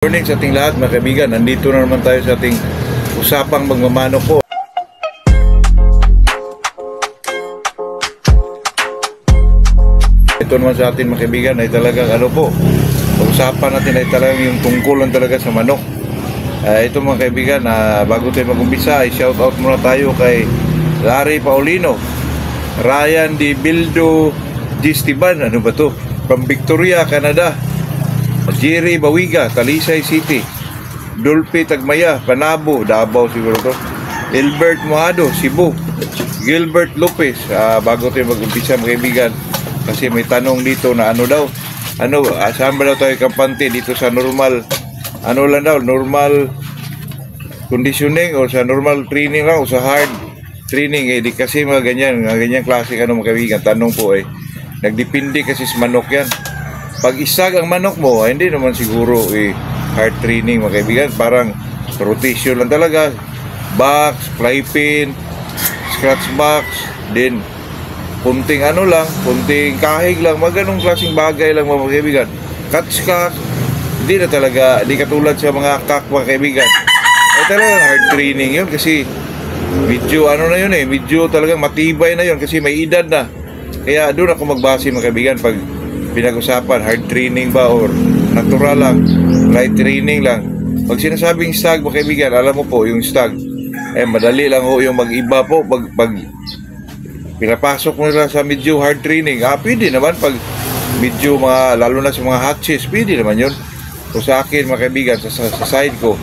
Morning sa ating lahat mga kaibigan. Nandito na naman tayo sa ating usapang magmamanok po. Ito naman sa atin mga kaibigan ay talagang pag-usapan natin ay talagang yung tungkulan talaga sa manok. Ito mga kaibigan, bago tayo mag-umpisa ay shout out muna tayo kay Larry Paulino, Ryan Di Bildo Gistiban, from Victoria, Canada, Jerry Bawiga, Talisay City, Dulpi Tagmaya, Panabo, Davao siguro to, Albert Mohado, Cebu, Gilbert Lopez. Bago tayo mag-umpisa mga kaibigan, kasi may tanong dito na saan ba daw tayo kampante dito sa normal, normal conditioning o sa normal training lang o sa hard training. Di kasi mga ganyan klase mga kaibigan, tanong po nagdepende kasi sa manok yan. Pag isag ang manok mo, hindi naman siguro hard training mga kaibigan. Parang rotation lang talaga. Box, fly pin, scratch box, then kunting kunting kahig lang, mga ganong klaseng bagay lang mga kaibigan. Catch-cock, hindi na talaga, hindi katulad sa mga kak mga kaibigan. Talagang hard training yun kasi medyo medyo talagang matibay na yun kasi may edad na. Kaya doon ako magbase mga kaibigan pag pinag-usapan hard training ba or natural lang, light training lang. Pag sinasabing stag mga kaibigan, alam mo po yung stag madali lang yung mag-iba po pag pinapasok mo nila sa medyo hard training. Pwede naman pag medyo lalo na sa mga hatches, pwede naman yun. So sa akin mga kaibigan, sa side ko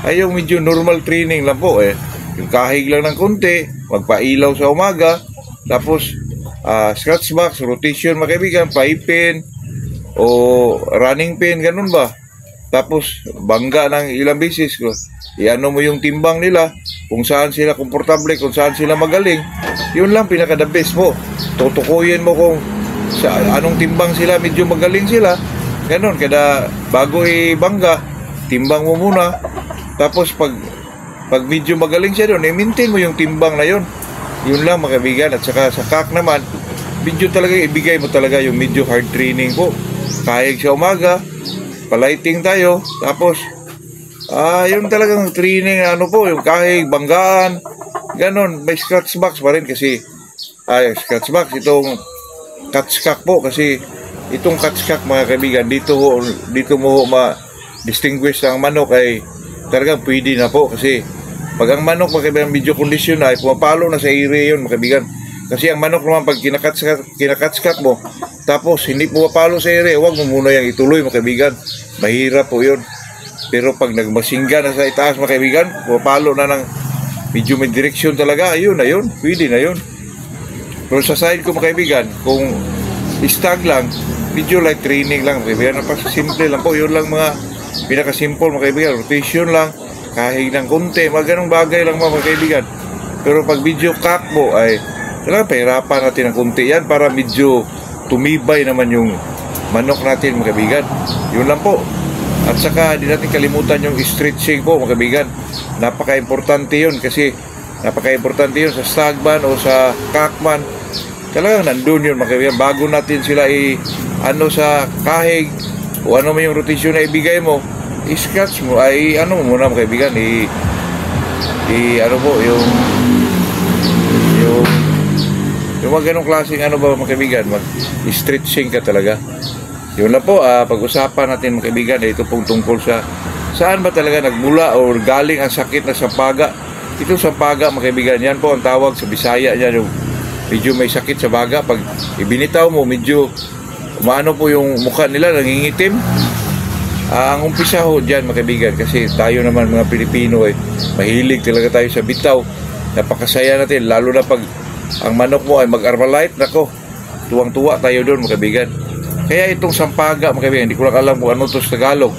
ay yung medyo normal training lang po yung kahig lang ng konti, magpailaw sa umaga, tapos scratch box, rotation mga kaibigan, pipe pin o running pin, ganun ba. Tapos bangga ng ilang beses ko, mo yung timbang nila, kung saan sila komportable, kung saan sila magaling. Yun lang pinaka the best po. Tutukuyin mo kung sa anong timbang sila, medyo magaling sila, ganun. Kada bago bangga, timbang mo muna. Tapos pag medyo magaling siya doon, maintain mo yung timbang na yun. Yun lang mga kaibigan. At saka sa kak naman, medyo talaga ibigay mo talaga yung medyo hard training po. Kahig sa umaga, palighting tayo, tapos yung talagang training yung kahig, banggaan, ganon. May scratch box pa rin kasi scratch box, itong catch-cock po, kasi itong catch-cock mga kaibigan, dito mo ma-distinguish ang manok ay talagang pwede na po. Kasi pag ang manok mga kaibigan medyo kondisyon na, pumapalo na sa ire yun mga kaibigan. Kasi ang manok naman pag kinakatskak mo, tapos hindi pumapalo sa ire, huwag mo muna yung ituloy mga kaibigan. Mahirap po yun. Pero pag nagmasingga na sa itaas mga kaibigan, pumapalo na ng medyo may direksyon talaga, ayun na yun, pwede na yun. Pero sa side ko mga kaibigan, kung stag lang, medyo light training lang mga kaibigan. Napakasimple lang po, yun lang mga pinakasimple mga kaibigan. Rotation lang, kahig ng konti, mga ganong bagay lang mga kaibigan. Pero pag medyo kak mo ay talagang pahirapan natin ng konti yan para medyo tumibay naman yung manok natin mga kaibigan. Yun lang po. At saka di natin kalimutan yung stretching po mga kaibigan. Napaka-importante yun kasi napaka-importante yun sa stagman o sa kakman. Talagang nandun yun mga kaibigan. Bago natin sila sa kahig o man yung rotation na ibigay mo, i-scratch mo, mo muna mga kaibigan, yung mga ganong klaseng mga kaibigan, mag-stretching ka talaga. Yun na po, pag-usapan natin mga kaibigan, ito pong tungkol sa saan ba talaga nagmula o galing ang sakit na sampaga. Ito sampaga mga kaibigan, yan po ang tawag sa Bisaya niya, yung medyo may sakit sa baga. Pag ibinitaw mo, medyo po yung mukha nila, nangingitim. Ang umpisa ho dyan mga kaibigan, kasi tayo naman mga Pilipino mahilig talaga tayo sa bitaw. Napakasaya natin, lalo na pag ang manok mo ay mag-Armalite, nako, tuwang-tuwa tayo doon mga kaibigan. Kaya itong sampaga mga kaibigan, hindi ko lang alam kung ano ito sa Tagalog.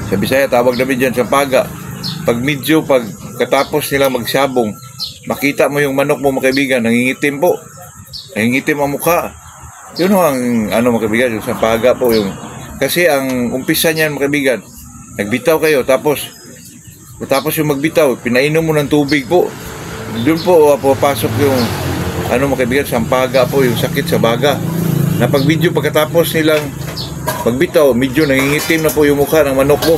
Sa Bisaya tawag namin dyan sampaga. Pag katapos nila magsabong, makita mo yung manok mo mga kaibigan, nangingitim po, nangingitim ang mukha. Yun ho ang mga kaibigan, yung sampaga po yung. Kasi ang umpisa niyan mga kaibigan, nagbitaw kayo, tapos yung magbitaw, pinainom mo ng tubig po. Doon po papasok yung mga kaibigan, sampaga po, yung sakit sa baga. Na pag video pagkatapos nilang pagbitaw, medyo nangingitim na po yung mukha ng manok mo.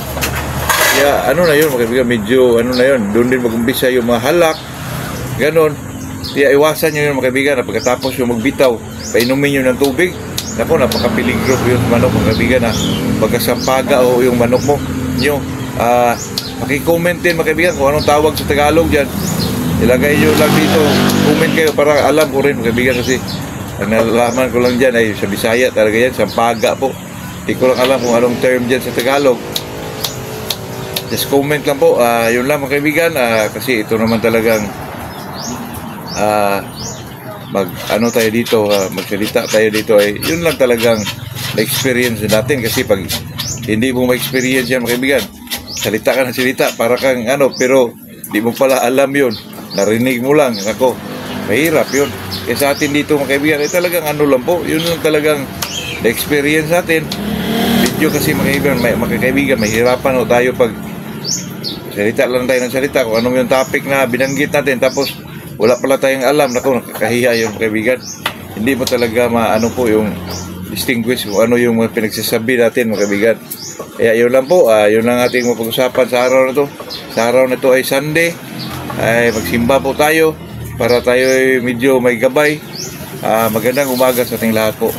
Kaya ano na yun mga kaibigan, medyo ano na yun, doon din mag-umpisa yung mga halak, ganon. Kaya iwasan nyo yun mga kaibigan, na pagkatapos yung magbitaw, painumin nyo ng tubig. Naku, napaka-peligro po yung manok mga kaibigan, na pagkasampaga o yung manok mo nyo. Paki-comment din mga kaibigan kung anong tawag sa Tagalog dyan. Ilagay nyo lang dito, comment kayo para alam ko rin mga kaibigan, kasi ang nalaman ko lang dyan ay sa Bisaya talaga yan, sampaga po. Hindi ko lang alam kung anong term dyan sa Tagalog. Just comment lang po, yun lang mga kaibigan, kasi ito naman talagang ano tayo dito, magsalita tayo dito, ay yun lang talagang na-experience natin. Kasi pag hindi mo ma-experience yan mga kaibigan, salita ka ng salita para kang ano, pero di mo pala alam yun, narinig mo lang, ako, mahirap yun. Kaya sa atin dito mga kaibigan, ay talagang ano lang po, yun lang talagang na-experience natin. Video kasi mga kaibigan, mahirapan o tayo pag salita lang tayo ng salita kung anong yung topic na binanggit natin, tapos wala pala tayong alam. Naku, nakakahiya yung kaibigan. Hindi mo talaga maano po yung distinguish kung ano yung pinagsasabi natin mga kaibigan. Kaya yun lang po, yun lang ating mapag-usapan sa araw na to. Sa araw na to ay Sunday, ay magsimba po tayo para tayo ay medyo may gabay. Magandang umaga sa ating lahat po.